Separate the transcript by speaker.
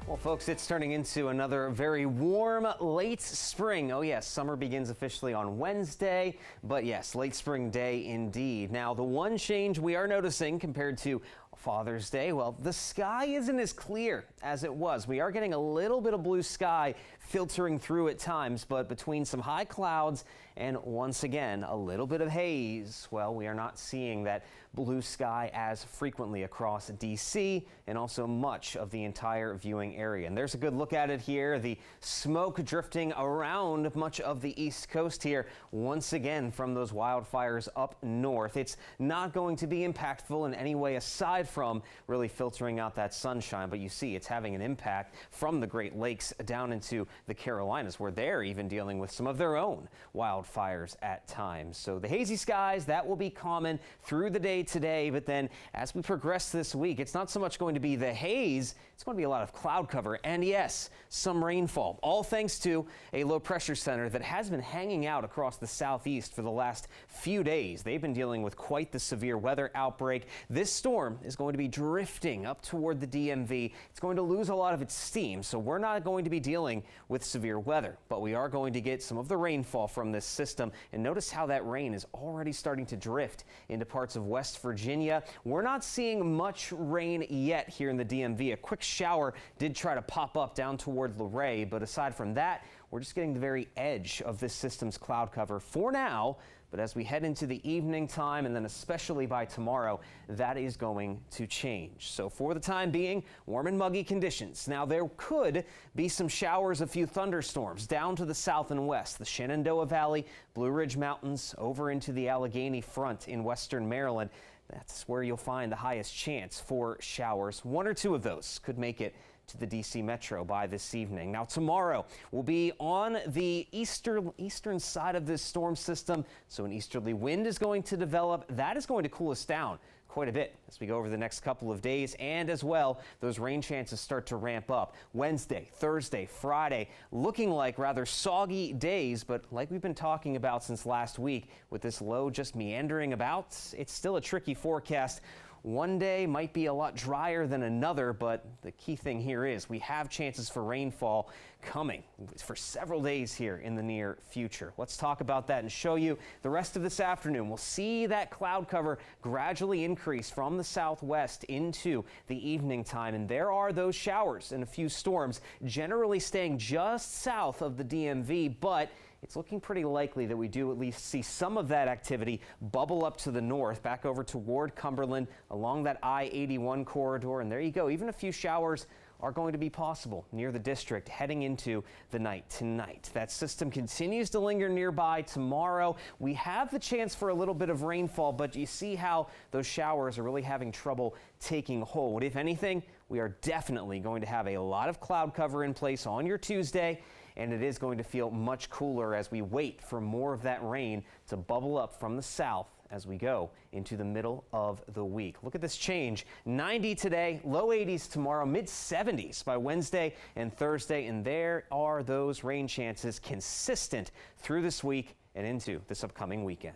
Speaker 1: Well, folks, it's turning into another very warm late spring. Oh, yes, summer begins officially on Wednesday, but yes, late spring day indeed. Now, the one change we are noticing compared to Father's Day, well, the sky isn't as clear as it was. We are getting a little bit of blue sky filtering through at times, but between some high clouds and once again a little bit of haze, well, we are not seeing that blue sky as frequently across D.C. and also much of the entire viewing area. And there's a good look at it here. The smoke drifting around much of the East Coast here once again from those wildfires up north. It's not going to be impactful in any way aside from really filtering out that sunshine, but you see it's having an impact from the Great Lakes down into the Carolinas, where they're even dealing with some of their own wildfires at times. So the hazy skies, that will be common through the day today, but then as we progress this week, it's not so much going to be the haze, it's going to be a lot of cloud cover and yes, some rainfall, all thanks to a low pressure center that has been hanging out across the southeast for the last few days. They've been dealing with quite the severe weather outbreak. This storm is going to be drifting up toward the DMV. It's going to lose a lot of its steam, so we're not going to be dealing with severe weather, but we are going to get some of the rainfall from this system. And notice how that rain is already starting to drift into parts of West Virginia. We're not seeing much rain yet here in the DMV. A quick shower did try to pop up down toward Luray, but aside from that, we're just getting the very edge of this system's cloud cover for now. But as we head into the evening time and then especially by tomorrow, that is going to change. So for the time being, warm and muggy conditions. Now there could be some showers, a few thunderstorms down to the south and west, the Shenandoah Valley, Blue Ridge Mountains, over into the Allegheny Front in western Maryland. That's where you'll find the highest chance for showers. One or two of those could make it to the DC Metro by this evening. Now tomorrow will be on the eastern side of this storm system, so an easterly wind is going to develop. That is going to cool us down quite a bit as we go over the next couple of days, and as well, those rain chances start to ramp up. Wednesday, Thursday, Friday, looking like rather soggy days, but like we've been talking about since last week, with this low just meandering about, it's still a tricky forecast. One day might be a lot drier than another, but the key thing here is we have chances for rainfall coming for several days here in the near future. Let's talk about that and show you the rest of this afternoon. We'll see that cloud cover gradually increase from the southwest into the evening time, and there are those showers and a few storms generally staying just south of the DMV, but it's looking pretty likely that we do at least see some of that activity bubble up to the north, back over toward Cumberland, along that I-81 corridor. And there you go. Even a few showers are going to be possible near the district heading into the night tonight. That system continues to linger nearby tomorrow. We have the chance for a little bit of rainfall, but you see how those showers are really having trouble taking hold. If anything, we are definitely going to have a lot of cloud cover in place on your Tuesday, and it is going to feel much cooler as we wait for more of that rain to bubble up from the south as we go into the middle of the week. Look at this change. 90 today, low 80s tomorrow, mid 70s by Wednesday and Thursday, and there are those rain chances consistent through this week and into this upcoming weekend.